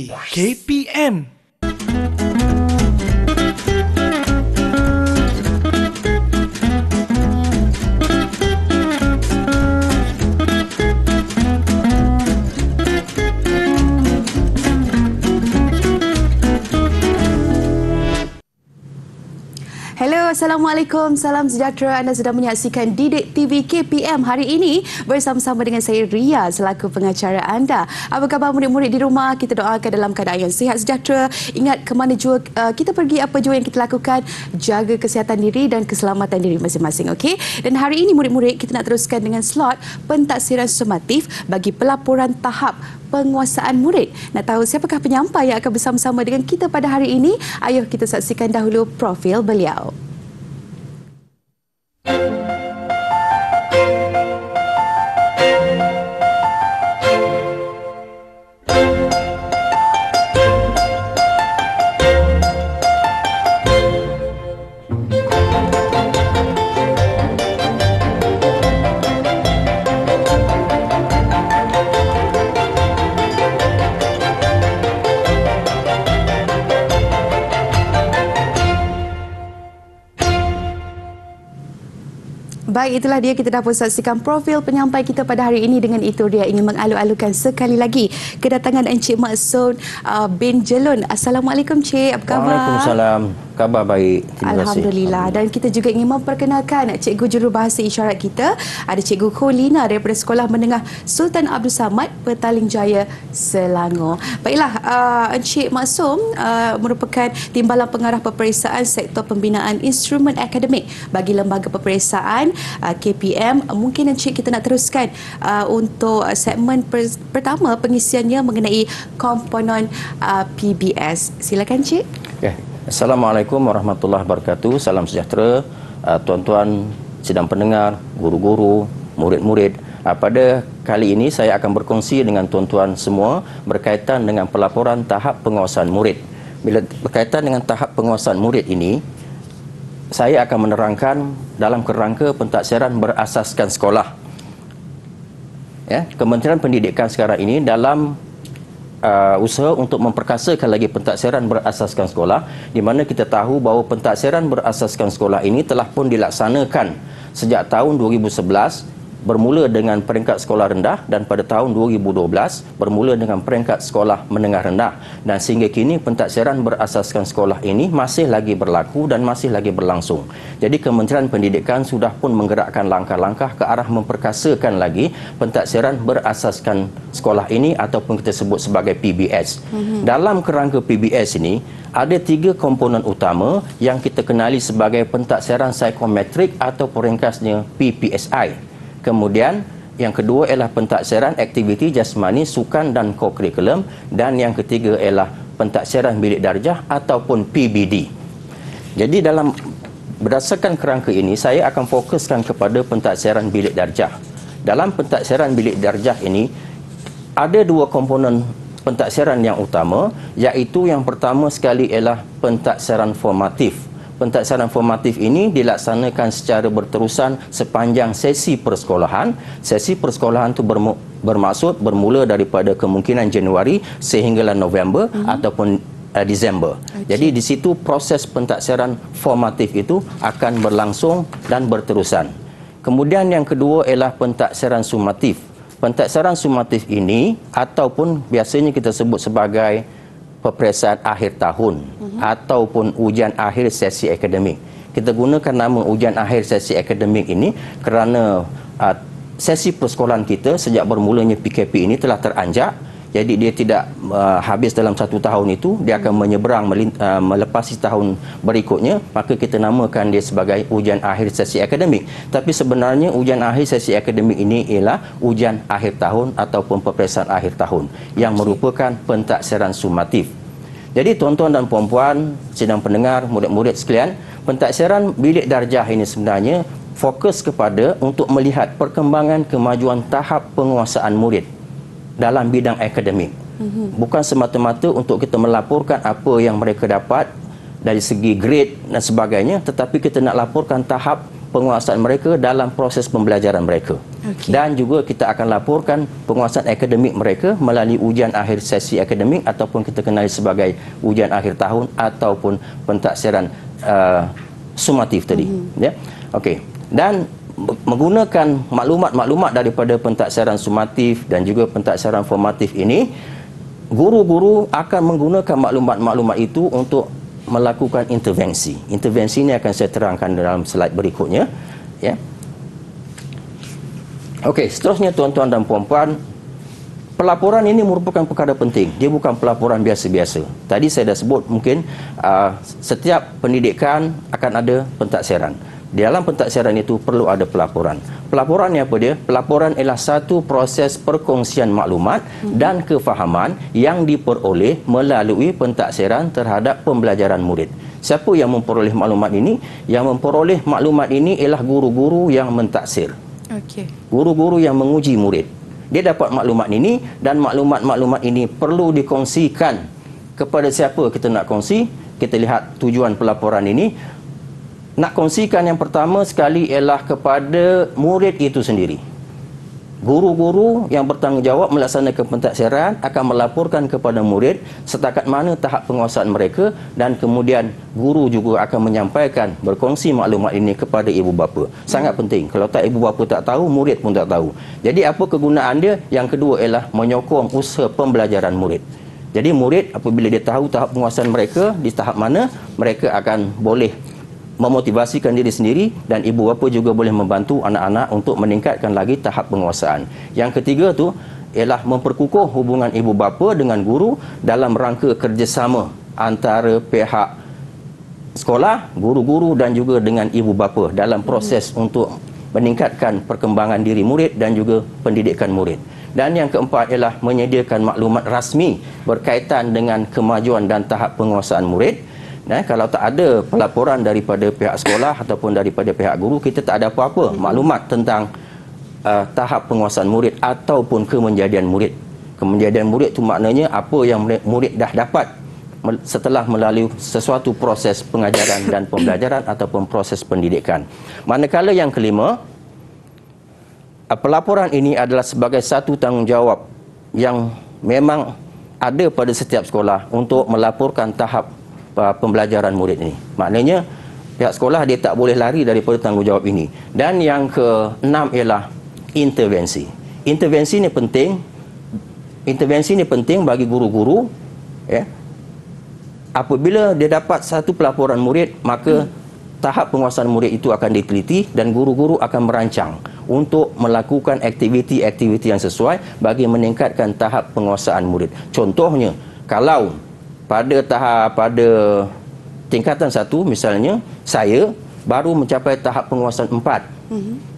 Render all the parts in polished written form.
TV KPM. Hello, Assalamualaikum, salam sejahtera. Anda sedang menyaksikan Didik TV KPM hari ini bersama-sama dengan saya Ria selaku pengacara anda. Apa khabar murid-murid di rumah? Kita doakan dalam keadaan yang sihat sejahtera. Ingat ke mana jua kita pergi, apa jua yang kita lakukan, jaga kesihatan diri dan keselamatan diri masing-masing, okey? Dan hari ini murid-murid kita nak teruskan dengan slot pentaksiran sumatif bagi pelaporan tahap penguasaan murid. Nak tahu siapakah penyampai yang akan bersama-sama dengan kita pada hari ini? Ayuh kita saksikan dahulu profil beliau. Baik, itulah dia, kita dah pun saksikan profil penyampai kita pada hari ini. Dengan itu dia ingin mengalu-alukan sekali lagi kedatangan Encik Maksud bin Jelun. Assalamualaikum Cik, apa khabar? Waalaikumsalam, khabar baik. Terima kasih. Alhamdulillah. Dan kita juga ingin memperkenalkan Cikgu Jurubahasa Isyarat kita. Ada Cikgu Kholina daripada Sekolah Menengah Sultan Abdul Samad, Petaling Jaya, Selangor. Baiklah, Encik Maksum merupakan Timbalan Pengarah Peperiksaan Sektor Pembinaan Instrumen Akademik bagi Lembaga Peperiksaan KPM. Mungkin Encik kita nak teruskan untuk segmen pertama pengisiannya mengenai komponen PBS. Silakan Encik. Okay. Assalamualaikum warahmatullahi wabarakatuh. Salam sejahtera tuan-tuan sidang pendengar, guru-guru, murid-murid. Pada kali ini saya akan berkongsi dengan tuan-tuan semua berkaitan dengan pelaporan tahap penguasaan murid. Bila berkaitan dengan tahap penguasaan murid ini, saya akan menerangkan dalam kerangka pentaksiran berasaskan sekolah. Ya, Kementerian Pendidikan sekarang ini dalam usaha untuk memperkasakan lagi pentaksiran berasaskan sekolah, di mana kita tahu bahawa pentaksiran berasaskan sekolah ini telah pun dilaksanakan sejak tahun 2011 bermula dengan peringkat sekolah rendah, dan pada tahun 2012 bermula dengan peringkat sekolah menengah rendah, dan sehingga kini pentaksiran berasaskan sekolah ini masih lagi berlaku dan masih lagi berlangsung. Jadi Kementerian Pendidikan sudah pun menggerakkan langkah-langkah ke arah memperkasakan lagi pentaksiran berasaskan sekolah ini ataupun kita sebut sebagai PBS. Dalam kerangka PBS ini ada 3 komponen utama yang kita kenali sebagai pentaksiran psikometrik atau ringkasnya PPSI. Kemudian yang kedua ialah pentaksiran aktiviti jasmani, sukan dan kokurikulum, dan yang ketiga ialah pentaksiran bilik darjah ataupun PBD. Jadi berdasarkan kerangka ini saya akan fokuskan kepada pentaksiran bilik darjah. Dalam pentaksiran bilik darjah ini ada 2 komponen pentaksiran yang utama, iaitu yang pertama sekali ialah pentaksiran formatif. Pentaksiran formatif ini dilaksanakan secara berterusan sepanjang sesi persekolahan. Sesi persekolahan itu bermaksud bermula daripada kemungkinan Januari sehinggalah November ataupun Disember. Jadi di situ proses pentaksiran formatif itu akan berlangsung dan berterusan. Kemudian yang kedua ialah pentaksiran sumatif. Pentaksiran sumatif ini ataupun biasanya kita sebut sebagai peperiksaan akhir tahun ataupun ujian akhir sesi akademik. Kita gunakan nama ujian akhir sesi akademik ini kerana sesi persekolahan kita sejak bermulanya PKP ini telah teranjak. Jadi dia tidak habis dalam 1 tahun itu, dia akan menyeberang melepasi tahun berikutnya, maka kita namakan dia sebagai ujian akhir sesi akademik. Tapi sebenarnya ujian akhir sesi akademik ini ialah ujian akhir tahun ataupun peperiksaan akhir tahun yang merupakan pentaksiran sumatif. Jadi tuan-tuan dan puan-puan sidang pendengar, murid-murid sekalian, pentaksiran bilik darjah ini sebenarnya fokus kepada untuk melihat perkembangan kemajuan tahap penguasaan murid dalam bidang akademik. Bukan semata-mata untuk kita melaporkan apa yang mereka dapat dari segi grade dan sebagainya, tetapi kita nak laporkan tahap penguasaan mereka dalam proses pembelajaran mereka. Dan juga kita akan laporkan penguasaan akademik mereka melalui ujian akhir sesi akademik ataupun kita kenali sebagai ujian akhir tahun ataupun pentaksiran sumatif tadi. Ya. Okey. Dan menggunakan maklumat-maklumat daripada pentaksiran sumatif dan juga pentaksiran formatif ini, guru-guru akan menggunakan maklumat-maklumat itu untuk melakukan intervensi. Intervensi ini akan saya terangkan dalam slide berikutnya. Ya. Okey, seterusnya tuan-tuan dan puan-puan, pelaporan ini merupakan perkara penting. Dia bukan pelaporan biasa-biasa. Tadi saya dah sebut mungkin setiap pendidikan akan ada pentaksiran. Di dalam pentaksiran itu perlu ada pelaporan. Pelaporan ni apa dia? Pelaporan ialah satu proses perkongsian maklumat dan kefahaman yang diperoleh melalui pentaksiran terhadap pembelajaran murid. Siapa yang memperoleh maklumat ini? Yang memperoleh maklumat ini ialah guru-guru yang mentaksir. Guru-guru yang menguji murid. Dia dapat maklumat ini dan maklumat-maklumat ini perlu dikongsikan kepada siapa kita nak kongsi. Kita lihat tujuan pelaporan ini. Nak kongsikan yang pertama sekali ialah kepada murid itu sendiri. Guru-guru yang bertanggungjawab melaksanakan pentaksiran akan melaporkan kepada murid setakat mana tahap penguasaan mereka dan kemudian guru juga akan menyampaikan, berkongsi maklumat ini kepada ibu bapa. Sangat penting. Kalau tak ibu bapa tak tahu, murid pun tak tahu. Jadi apa kegunaan dia? Yang kedua ialah menyokong usaha pembelajaran murid. Jadi murid apabila dia tahu tahap penguasaan mereka, di tahap mana, mereka akan boleh memotivasikan diri sendiri dan ibu bapa juga boleh membantu anak-anak untuk meningkatkan lagi tahap penguasaan. Yang ketiga tu ialah memperkukuh hubungan ibu bapa dengan guru dalam rangka kerjasama antara pihak sekolah, guru-guru dan juga dengan ibu bapa dalam proses untuk meningkatkan perkembangan diri murid dan juga pendidikan murid. Dan yang keempat ialah menyediakan maklumat rasmi berkaitan dengan kemajuan dan tahap penguasaan murid. Kalau tak ada pelaporan daripada pihak sekolah ataupun daripada pihak guru, kita tak ada apa-apa maklumat tentang tahap penguasaan murid ataupun kemenjadian murid. Kemenjadian murid itu maknanya apa yang murid dah dapat setelah melalui sesuatu proses pengajaran dan pembelajaran ataupun proses pendidikan. Manakala yang kelima, pelaporan ini adalah sebagai satu tanggungjawab yang memang ada pada setiap sekolah untuk melaporkan tahap pembelajaran murid ini. Maknanya pihak sekolah dia tak boleh lari daripada tanggungjawab ini. Dan yang keenam ialah intervensi. Intervensi ini penting. Intervensi ini penting bagi guru-guru. Ya. Apabila dia dapat satu pelaporan murid, maka tahap penguasaan murid itu akan diteliti dan guru-guru akan merancang untuk melakukan aktiviti-aktiviti yang sesuai bagi meningkatkan tahap penguasaan murid. Contohnya, kalau pada tingkatan 1 misalnya, saya baru mencapai tahap penguasaan 4.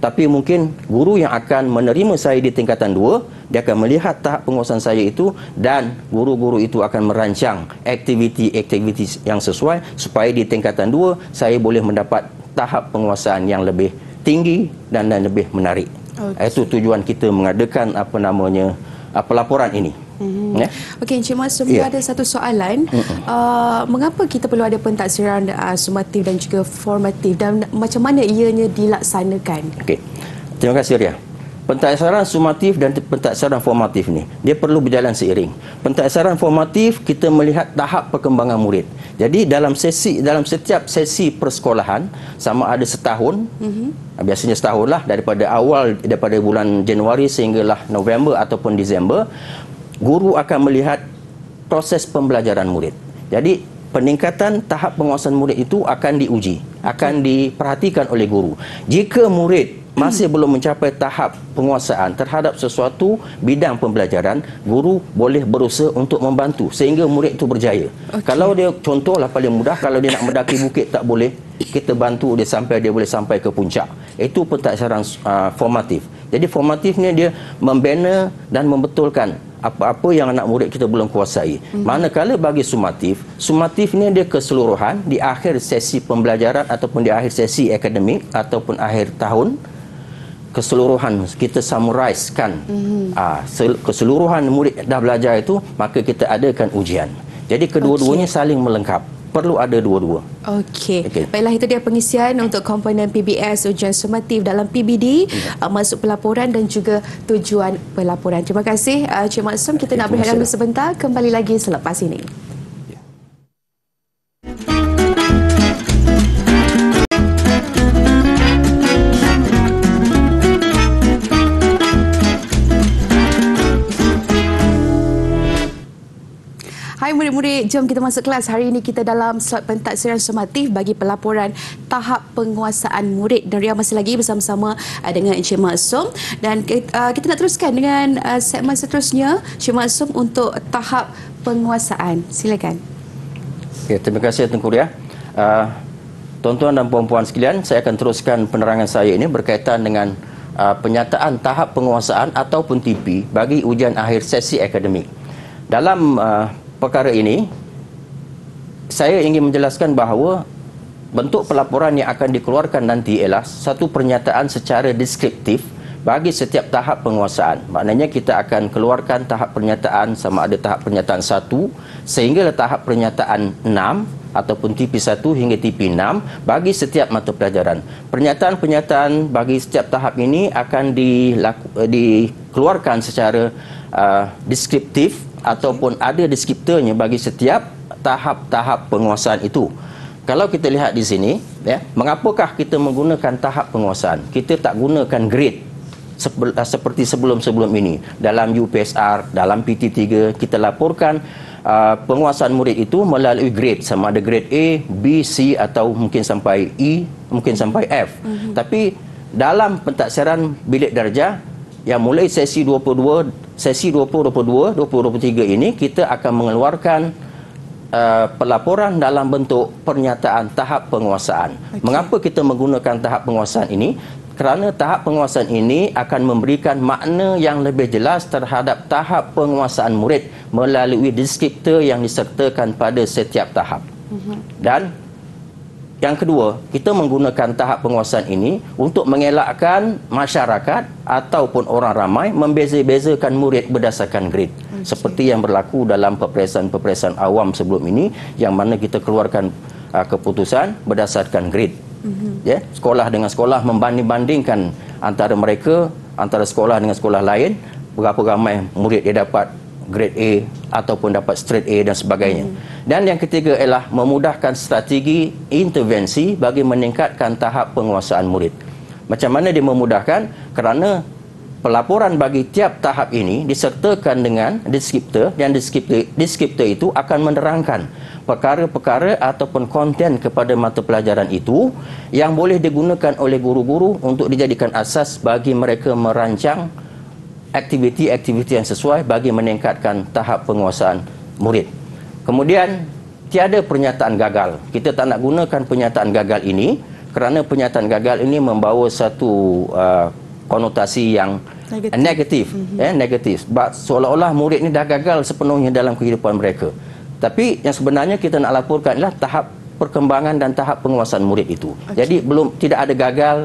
Tapi mungkin guru yang akan menerima saya di tingkatan 2, dia akan melihat tahap penguasaan saya itu dan guru-guru itu akan merancang aktiviti-aktiviti yang sesuai supaya di tingkatan 2 saya boleh mendapat tahap penguasaan yang lebih tinggi dan lebih menarik. Itu tujuan kita mengadakan pelaporan ini. Okey, Encik Mas, ada satu soalan. Mengapa kita perlu ada pentaksiran sumatif dan juga formatif dan macam mana ianya dilaksanakan? Okey. Terima kasih, Ria. Pentaksiran sumatif dan pentaksiran formatif ni, dia perlu berjalan seiring. Pentaksiran formatif kita melihat tahap perkembangan murid. Jadi dalam setiap sesi persekolahan, sama ada setahun, biasanya setahun lah, daripada bulan Januari sehinggalah November ataupun Disember, guru akan melihat proses pembelajaran murid. Jadi peningkatan tahap penguasaan murid itu akan diuji, akan diperhatikan oleh guru. Jika murid masih belum mencapai tahap penguasaan terhadap sesuatu bidang pembelajaran, guru boleh berusaha untuk membantu sehingga murid itu berjaya. Kalau dia, contohlah paling mudah, kalau dia nak mendaki bukit tak boleh, kita bantu dia sampai dia boleh sampai ke puncak. Itu pentaksiran formatif. Jadi formatif ni dia membina dan membetulkan apa-apa yang anak murid kita belum kuasai. Manakala bagi sumatif ni dia keseluruhan di akhir sesi pembelajaran ataupun di akhir sesi akademik ataupun akhir tahun, keseluruhan kita summarizekan keseluruhan murid dah belajar itu, maka kita adakan ujian. Jadi kedua-duanya saling melengkap. perlu ada dua-dua. Okey. Baiklah, itu dia pengisian untuk komponen PBS ujian sumatif dalam PBD, masuk pelaporan dan juga tujuan pelaporan. Terima kasih Cik Maksum. Kita nak berehat dulu sebentar, kembali lagi selepas ini. Hai murid-murid, jom kita masuk kelas. Hari ini kita dalam slot pentadbiran sumatif bagi pelaporan tahap penguasaan murid. Dan Ria masih lagi bersama-sama dengan Encik Maksum. Dan kita nak teruskan dengan segmen seterusnya, Encik Maksum, untuk tahap penguasaan. Silakan. Okay, terima kasih Tengku Ria. Tuan-tuan dan puan-puan sekalian, saya akan teruskan penerangan saya ini berkaitan dengan penyataan tahap penguasaan ataupun TP bagi ujian akhir sesi akademik. Dalam perkara ini, saya ingin menjelaskan bahawa bentuk pelaporan yang akan dikeluarkan nanti ialah satu pernyataan secara deskriptif bagi setiap tahap penguasaan. Maknanya kita akan keluarkan tahap pernyataan, sama ada tahap pernyataan 1 sehingga tahap pernyataan 6 ataupun TP1 hingga TP6 bagi setiap mata pelajaran. Pernyataan-pernyataan bagi setiap tahap ini akan dikeluarkan secara deskriptif ataupun ada deskriptornya bagi setiap tahap-tahap penguasaan itu. Kalau kita lihat di sini, ya, mengapakah kita menggunakan tahap penguasaan? Kita tak gunakan grade seperti sebelum-sebelum ini. Dalam UPSR, dalam PT3, kita laporkan penguasaan murid itu melalui grade, sama ada grade A, B, C atau mungkin sampai E, mungkin sampai F. Tapi dalam pentadbiran bilik darjah yang mulai sesi 2022, 2023 ini, kita akan mengeluarkan pelaporan dalam bentuk pernyataan tahap penguasaan. Mengapa kita menggunakan tahap penguasaan ini? Kerana tahap penguasaan ini akan memberikan makna yang lebih jelas terhadap tahap penguasaan murid melalui deskriptor yang disertakan pada setiap tahap. Dan yang kedua, kita menggunakan tahap penguasaan ini untuk mengelakkan masyarakat ataupun orang ramai membeza-bezakan murid berdasarkan grade. Seperti yang berlaku dalam peperiksaan-peperiksaan awam sebelum ini, yang mana kita keluarkan keputusan berdasarkan grade. Ya, sekolah dengan sekolah membanding-bandingkan antara mereka, antara sekolah dengan sekolah lain, berapa ramai murid dia dapat grade A ataupun dapat straight A dan sebagainya. Dan yang ketiga ialah memudahkan strategi intervensi bagi meningkatkan tahap penguasaan murid. Macam mana dia memudahkan? Kerana pelaporan bagi tiap tahap ini disertakan dengan deskriptor, dan deskriptor itu akan menerangkan perkara-perkara ataupun konten kepada mata pelajaran itu yang boleh digunakan oleh guru-guru untuk dijadikan asas bagi mereka merancang aktiviti-aktiviti yang sesuai bagi meningkatkan tahap penguasaan murid. Kemudian, tiada pernyataan gagal. Kita tak nak gunakan pernyataan gagal ini kerana pernyataan gagal ini membawa satu konotasi yang negatif. Negatif. Seolah-olah murid ini dah gagal sepenuhnya dalam kehidupan mereka. Tapi yang sebenarnya kita nak laporkan adalah tahap perkembangan dan tahap penguasaan murid itu. Jadi tidak ada gagal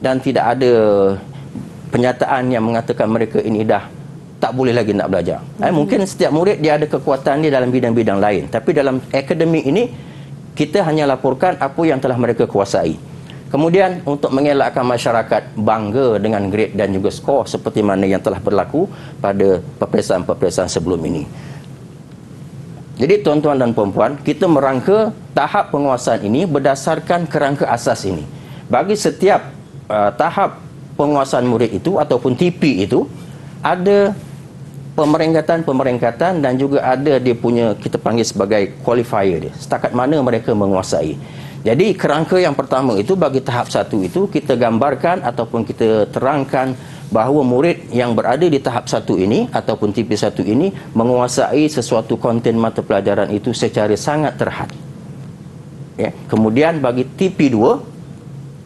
dan tidak ada penyataan yang mengatakan mereka ini dah tak boleh lagi nak belajar. Mungkin setiap murid dia ada kekuatan dia dalam bidang-bidang lain. Tapi dalam akademik ini, kita hanya laporkan apa yang telah mereka kuasai. Kemudian untuk mengelakkan masyarakat bangga dengan grade dan juga skor seperti mana yang telah berlaku pada peperiksaan-peperiksaan sebelum ini. Jadi tuan-tuan dan puan-puan, kita merangka tahap penguasaan ini berdasarkan kerangka asas ini. Bagi setiap tahap penguasaan murid itu ataupun TP itu, ada pemeringkatan dan juga ada dia punya, kita panggil sebagai qualifier dia. Setakat mana mereka menguasai. Jadi kerangka yang pertama itu bagi tahap 1 itu kita gambarkan ataupun kita terangkan bahawa murid yang berada di tahap 1 ini ataupun TP1 ini menguasai sesuatu konten mata pelajaran itu secara sangat terhad. Ya. Kemudian bagi TP2,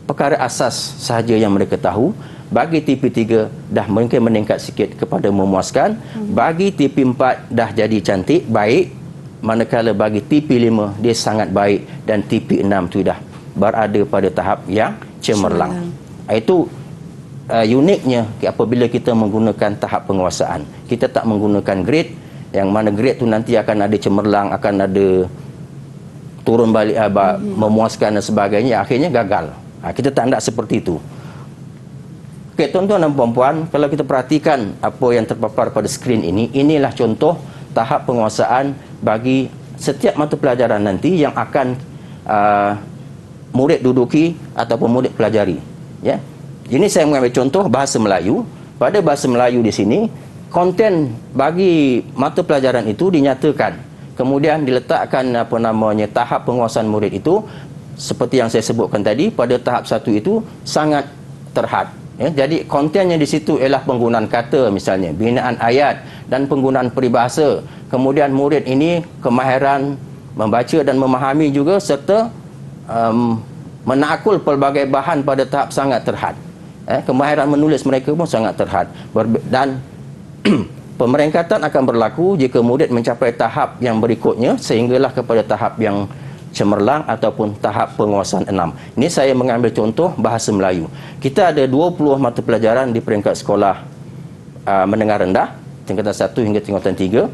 perkara asas sahaja yang mereka tahu. Bagi TP3 dah mungkin meningkat sikit kepada memuaskan. Bagi TP4 dah jadi cantik, baik. Manakala bagi TP5 dia sangat baik, dan TP6 tu dah berada pada tahap yang cemerlang. Itu uniknya apabila kita menggunakan tahap penguasaan. Kita tak menggunakan grade, yang mana grade tu nanti akan ada cemerlang, akan ada turun balik memuaskan dan sebagainya, akhirnya gagal. Kita tak nak seperti itu. Okey, tuan-tuan dan puan-puan, kalau kita perhatikan apa yang terpapar pada skrin ini, inilah contoh tahap penguasaan bagi setiap mata pelajaran nanti yang akan murid duduki ataupun murid pelajari. Ya. Ini saya mengambil contoh bahasa Melayu. Pada bahasa Melayu di sini, konten bagi mata pelajaran itu dinyatakan. Kemudian diletakkan tahap penguasaan murid itu seperti yang saya sebutkan tadi, pada tahap 1 itu sangat terhad. Ya, jadi kontennya di situ ialah penggunaan kata, misalnya binaan ayat dan penggunaan peribahasa. Kemudian murid ini kemahiran membaca dan memahami juga, serta menakul pelbagai bahan pada tahap sangat terhad. Kemahiran menulis mereka pun sangat terhad. Dan pemeringkatan akan berlaku jika murid mencapai tahap yang berikutnya, sehinggalah kepada tahap yang cemerlang ataupun tahap penguasaan 6. Ini saya mengambil contoh bahasa Melayu. Kita ada 20 mata pelajaran di peringkat sekolah menengah rendah, tingkatan 1 hingga tingkatan 3.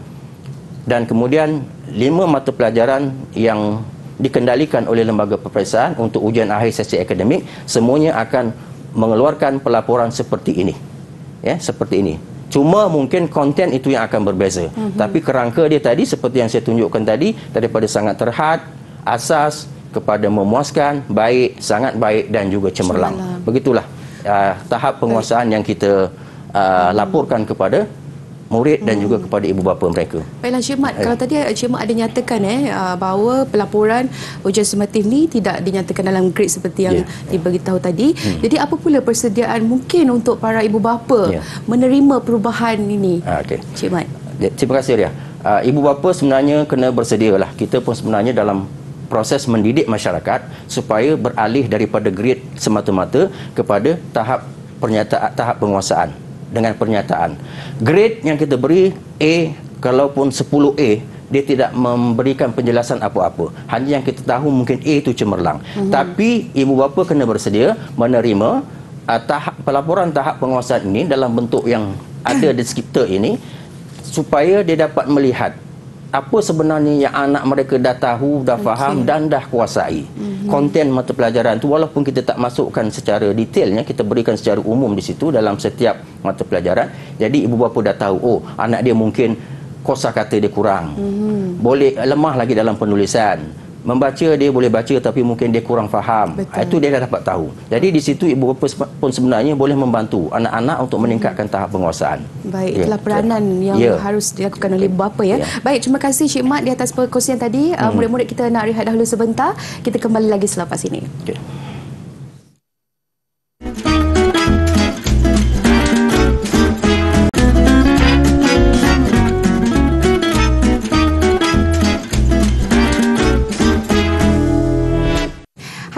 Dan kemudian 5 mata pelajaran yang dikendalikan oleh lembaga peperiksaan untuk ujian akhir sesi akademik, semuanya akan mengeluarkan pelaporan seperti ini. Ya, seperti ini. Cuma mungkin konten itu yang akan berbeza. Tapi kerangka dia tadi seperti yang saya tunjukkan tadi, daripada sangat terhad, asas kepada memuaskan, baik, sangat baik dan juga cemerlang. Begitulah tahap penguasaan yang kita laporkan kepada murid dan juga kepada ibu bapa mereka. Baiklah Cik Mat, kalau tadi Cik Mat ada nyatakan bahawa pelaporan ujian sumatif ni tidak dinyatakan dalam grade seperti yang diberitahu tadi. Jadi apa pula persediaan mungkin untuk para ibu bapa menerima perubahan ini? Cik Mat. Terima kasih Ria. Ibu bapa sebenarnya kena bersedialah. Kita pun sebenarnya dalam proses mendidik masyarakat supaya beralih daripada grade semata-mata kepada tahap tahap penguasaan dengan pernyataan. Grade yang kita beri A, kalaupun 10A, dia tidak memberikan penjelasan apa-apa. Hanya yang kita tahu mungkin A itu cemerlang. Tapi ibu bapa kena bersedia menerima pelaporan tahap penguasaan ini dalam bentuk yang ada di sekitar ini, supaya dia dapat melihat apa sebenarnya yang anak mereka dah tahu, dah faham dan dah kuasai. Konten mata pelajaran itu, walaupun kita tak masukkan secara detailnya, kita berikan secara umum di situ dalam setiap mata pelajaran. Jadi ibu bapa dah tahu, oh anak dia mungkin kosakata dia kurang, boleh lemah lagi dalam penulisan. Membaca dia boleh baca tapi mungkin dia kurang faham. Itu dia dah dapat tahu. Jadi di situ ibu bapa pun sebenarnya boleh membantu anak-anak untuk meningkatkan tahap penguasaan. Baik, itulah peranan yang harus dilakukan oleh ibu bapa ya. Baik, terima kasih Cik Mat di atas perkongsian tadi. Murid-murid kita nak rehat dahulu sebentar. Kita kembali lagi selepas ini.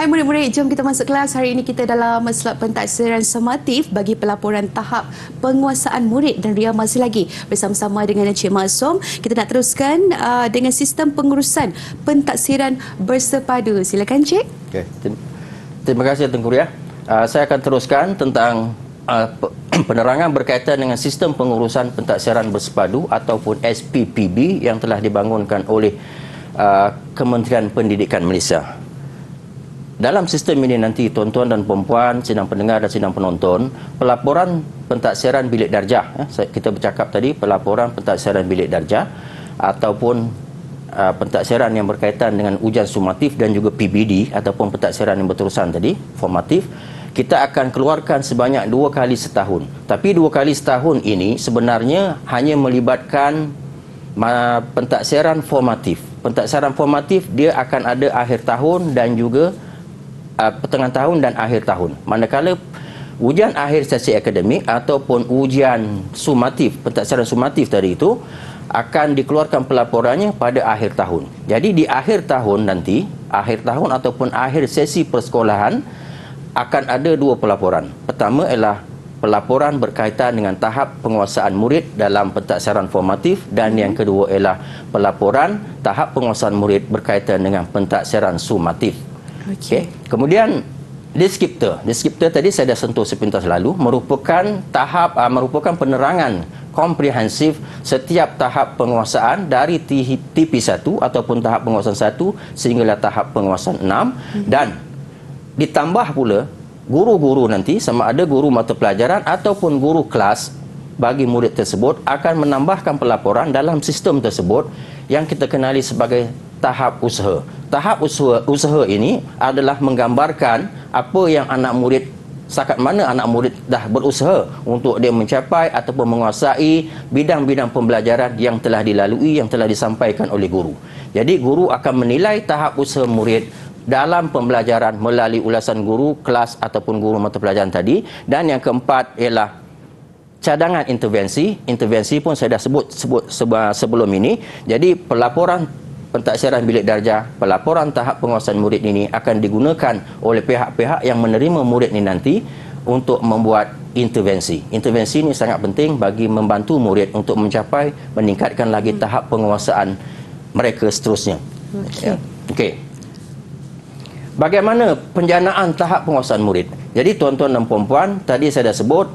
Hai murid-murid, jom kita masuk kelas. Hari ini kita dalam slot pentaksiran sumatif bagi pelaporan tahap penguasaan murid, dan Ria masih lagi bersama-sama dengan Encik Maksum. Kita nak teruskan dengan sistem pengurusan pentaksiran bersepadu. Silakan Cik. Terima kasih Tengku Ria. Saya akan teruskan tentang penerangan berkaitan dengan sistem pengurusan pentaksiran bersepadu ataupun SPPB yang telah dibangunkan oleh Kementerian Pendidikan Malaysia. Dalam sistem ini nanti tuan-tuan dan puan-puan, sidang pendengar dan sidang penonton, pelaporan pentaksiran bilik darjah, kita bercakap tadi pelaporan pentaksiran bilik darjah ataupun pentaksiran yang berkaitan dengan ujian sumatif dan juga PBD ataupun pentaksiran yang berterusan tadi, formatif, kita akan keluarkan sebanyak 2 kali setahun. Tapi 2 kali setahun ini sebenarnya hanya melibatkan pentaksiran formatif. Pentaksiran formatif dia akan ada akhir tahun dan juga pertengahan tahun dan akhir tahun. Manakala ujian akhir sesi akademik ataupun ujian sumatif, pentaksiran sumatif tadi itu akan dikeluarkan pelaporannya pada akhir tahun. Jadi di akhir tahun nanti, akhir tahun ataupun akhir sesi persekolahan akan ada 2 pelaporan. Pertama ialah pelaporan berkaitan dengan tahap penguasaan murid dalam pentaksiran formatif, dan yang kedua ialah pelaporan tahap penguasaan murid berkaitan dengan pentaksiran sumatif. Kemudian Deskriptor tadi saya dah sentuh sepintas lalu, merupakan merupakan penerangan komprehensif setiap tahap penguasaan dari TP1 ataupun tahap penguasaan 1 sehinggalah tahap penguasaan 6, dan ditambah pula guru-guru nanti, sama ada guru mata pelajaran ataupun guru kelas bagi murid tersebut, akan menambahkan pelaporan dalam sistem tersebut yang kita kenali sebagai tahap usaha. Tahap usaha ini adalah menggambarkan apa yang anak murid, setakat mana anak murid dah berusaha untuk dia mencapai ataupun menguasai bidang-bidang pembelajaran yang telah dilalui, yang telah disampaikan oleh guru. Jadi guru akan menilai tahap usaha murid dalam pembelajaran melalui ulasan guru kelas ataupun guru mata pelajaran tadi. Dan yang keempat ialah cadangan intervensi. Intervensi pun saya dah sebut sebelum ini. Jadi pelaporan pentaksiran bilik darjah, pelaporan tahap penguasaan murid ini akan digunakan oleh pihak-pihak yang menerima murid ini nanti untuk membuat intervensi. Intervensi ini sangat penting bagi membantu murid untuk mencapai, meningkatkan lagi tahap penguasaan mereka seterusnya. Okey. Bagaimana penjanaan tahap penguasaan murid? Jadi tuan-tuan dan puan-puan, tadi saya dah sebut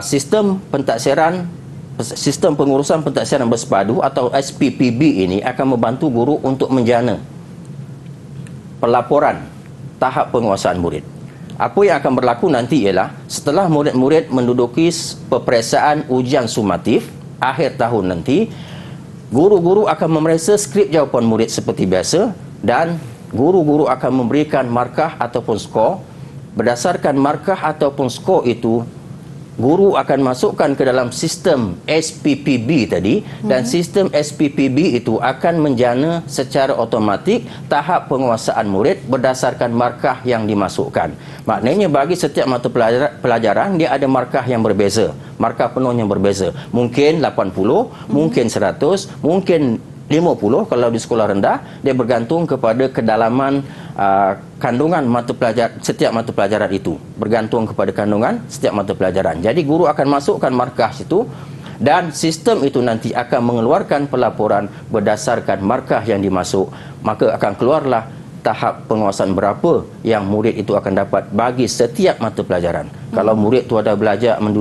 sistem pengurusan pentaksiran bersepadu atau SPPB ini akan membantu guru untuk menjana pelaporan tahap penguasaan murid. Apa yang akan berlaku nanti ialah setelah murid-murid menduduki peperiksaan ujian sumatif akhir tahun nanti, guru-guru akan memeriksa skrip jawapan murid seperti biasa, dan guru-guru akan memberikan markah ataupun skor. Berdasarkan markah ataupun skor itu, guru akan masukkan ke dalam sistem SPPB tadi, dan sistem SPPB itu akan menjana secara automatik tahap penguasaan murid berdasarkan markah yang dimasukkan. Maknanya bagi setiap mata pelajaran dia ada markah yang berbeza, markah penuh yang berbeza. Mungkin 80, mungkin 100, mungkin 50 kalau di sekolah rendah. Dia bergantung kepada kedalaman kandungan setiap mata pelajaran itu, bergantung kepada kandungan setiap mata pelajaran. Jadi guru akan masukkan markah situ, dan sistem itu nanti akan mengeluarkan pelaporan berdasarkan markah yang dimasuk. Maka akan keluarlah tahap penguasaan berapa yang murid itu akan dapat bagi setiap mata pelajaran. Kalau murid tu ada belajar 8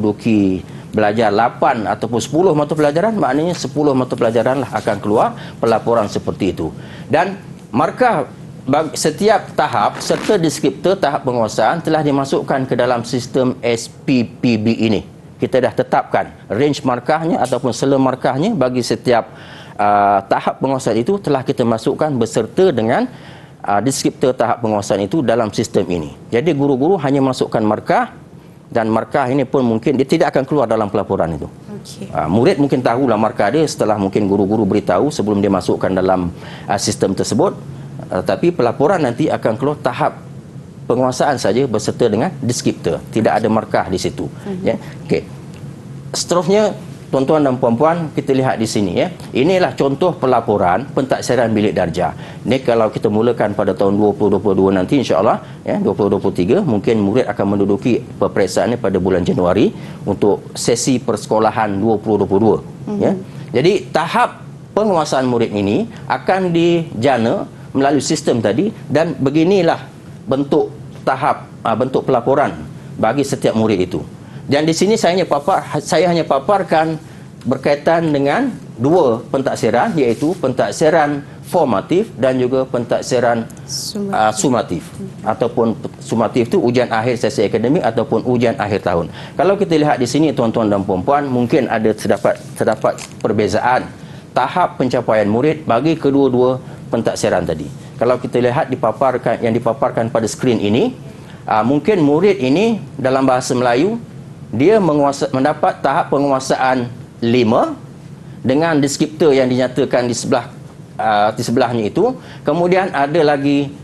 ataupun 10 mata pelajaran, maknanya 10 mata pelajaran lah akan keluar pelaporan seperti itu. Dan markah bagi setiap tahap serta deskriptor tahap penguasaan telah dimasukkan ke dalam sistem SPPB ini. Kita dah tetapkan range markahnya ataupun sela markahnya bagi setiap tahap penguasaan itu telah kita masukkan beserta dengan deskriptor tahap penguasaan itu dalam sistem ini. Jadi guru-guru hanya masukkan markah, dan markah ini pun mungkin dia tidak akan keluar dalam pelaporan itu. Murid mungkin tahulah markah dia setelah mungkin guru-guru beritahu sebelum dia masukkan dalam sistem tersebut. Tapi pelaporan nanti akan keluar tahap penguasaan saja beserta dengan deskriptor, tidak ada markah di situ. Ya. Okey. Seterusnya tuan-tuan dan puan-puan, kita lihat di sini ya. Inilah contoh pelaporan pentaksiran bilik darjah. Ini kalau kita mulakan pada tahun 2022 nanti insya-Allah ya, 2023 mungkin murid akan menduduki peperiksaan ini pada bulan Januari untuk sesi persekolahan 2022 ya. Jadi tahap penguasaan murid ini akan dijana melalui sistem tadi, dan beginilah bentuk bentuk pelaporan bagi setiap murid itu. Dan di sini saya hanya paparkan berkaitan dengan dua pentaksiran, iaitu pentaksiran formatif dan juga pentaksiran sumatif. Ataupun sumatif itu ujian akhir sesi akademik ataupun ujian akhir tahun. Kalau kita lihat di sini tuan-tuan dan puan-puan, mungkin ada terdapat perbezaan tahap pencapaian murid bagi kedua-dua pentaksiran tadi. Kalau kita lihat yang dipaparkan pada skrin ini, mungkin murid ini dalam bahasa Melayu dia mendapat tahap penguasaan 5 dengan deskriptor yang dinyatakan di sebelahnya itu. Kemudian ada lagi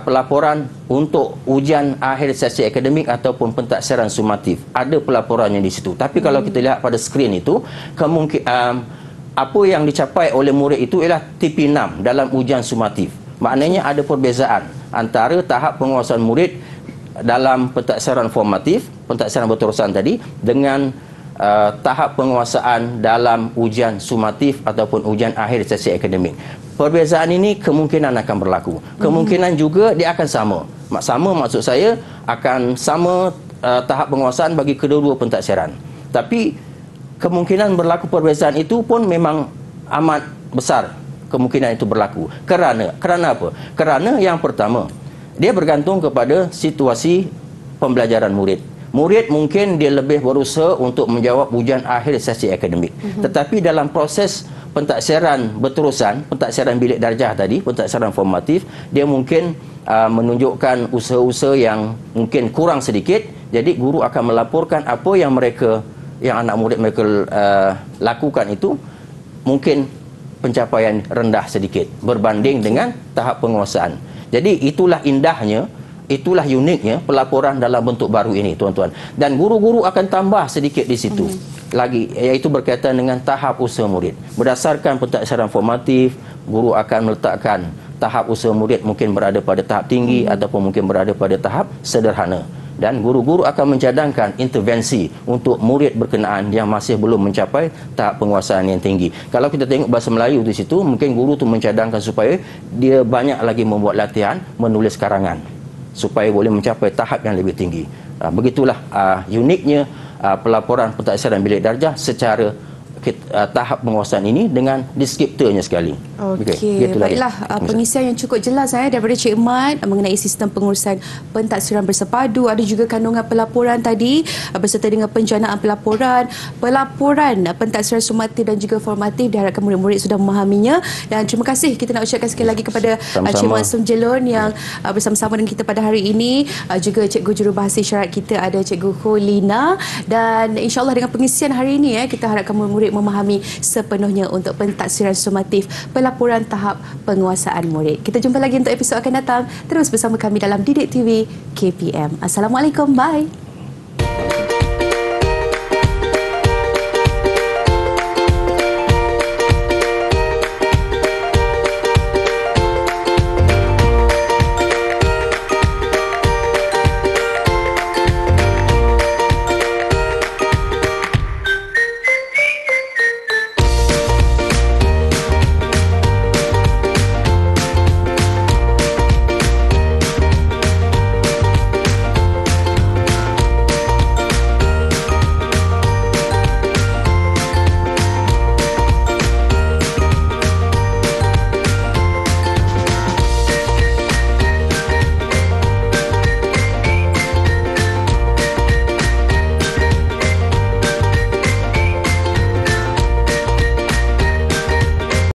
pelaporan untuk ujian akhir sesi akademik ataupun pentaksiran sumatif. Ada pelaporannya di situ. Tapi kalau kita lihat pada skrin itu, apa yang dicapai oleh murid itu ialah TP6 dalam ujian sumatif. Maknanya ada perbezaan antara tahap penguasaan murid dalam pentaksiran formatif, pentaksiran berterusan tadi, dengan tahap penguasaan dalam ujian sumatif ataupun ujian akhir sesi akademik. perbezaan ini kemungkinan akan berlaku. Kemungkinan juga dia akan sama. Sama maksud saya akan sama tahap penguasaan bagi kedua-dua pentadbiran. Tapi kemungkinan berlaku perbezaan itu pun memang amat besar, kemungkinan itu berlaku. Kerana apa? Kerana yang pertama, dia bergantung kepada situasi pembelajaran murid. Murid mungkin dia lebih berusaha untuk menjawab ujian akhir sesi akademik. Tetapi dalam proses pentadbiran berterusan, pentadbiran bilik darjah tadi, pentadbiran formatif, dia mungkin menunjukkan usaha-usaha yang mungkin kurang sedikit. Jadi guru akan melaporkan apa yang anak murid mereka lakukan itu mungkin pencapaian rendah sedikit berbanding dengan tahap penguasaan. Jadi itulah indahnya, itulah uniknya pelaporan dalam bentuk baru ini, tuan-tuan. Dan guru-guru akan tambah sedikit di situ lagi, iaitu berkaitan dengan tahap usaha murid. Berdasarkan pentadbiran formatif, guru akan meletakkan tahap usaha murid mungkin berada pada tahap tinggi ataupun mungkin berada pada tahap sederhana. Dan guru-guru akan mencadangkan intervensi untuk murid berkenaan yang masih belum mencapai tahap penguasaan yang tinggi. Kalau kita tengok bahasa Melayu di situ, mungkin guru tu mencadangkan supaya dia banyak lagi membuat latihan menulis karangan supaya boleh mencapai tahap yang lebih tinggi. Begitulah uniknya pelaporan pentadbiran bilik darjah secara tahap penguasaan ini dengan deskriptornya sekali. Okey, baiklah, pengisian yang cukup jelas daripada Cik Mat mengenai sistem pengurusan pentadbiran bersepadu. Ada juga kandungan pelaporan tadi berserta dengan perencanaan pelaporan pentadbiran sumatif dan juga formatif. Diharapkan murid-murid sudah memahaminya, dan terima kasih kita nak ucapkan sekali lagi kepada Cik Mat Sumjelon yang bersama-sama dengan kita pada hari ini. Juga Cikgu Jurubahasa Isyarat kita ada Cikgu Kholina, dan insyaAllah dengan pengisian hari ini kita harapkan murid-murid memahami sepenuhnya untuk pentadbiran sumatif, pelaporan tahap penguasaan murid. Kita jumpa lagi untuk episod akan datang. Terus bersama kami dalam Didik TV KPM. Assalamualaikum, bye.